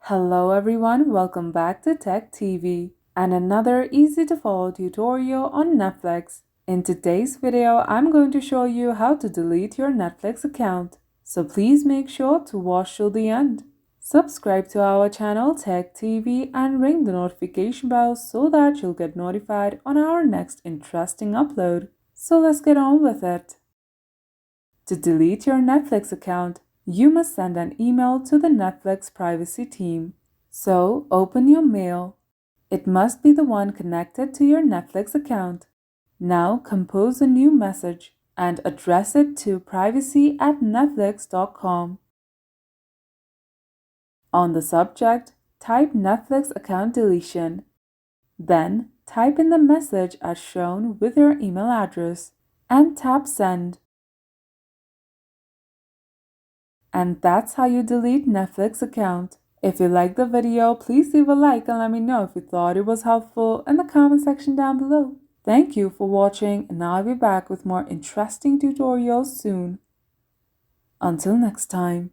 Hello everyone, welcome back to Tech TV and another easy to follow tutorial on Netflix. In today's video, I'm going to show you how to delete your Netflix account. So please make sure to watch till the end. Subscribe to our channel Tech TV and ring the notification bell so that you'll get notified on our next interesting upload. So let's get on with it. To delete your Netflix account, you must send an email to the Netflix privacy team. So open your mail. It must be the one connected to your Netflix account. Now compose a new message and address it to privacy@netflix.com. On the subject, type Netflix account deletion. Then type in the message as shown with your email address and tap send. And that's how you delete Netflix account. If you liked the video, please leave a like and let me know if you thought it was helpful in the comment section down below. Thank you for watching, and I'll be back with more interesting tutorials soon. Until next time.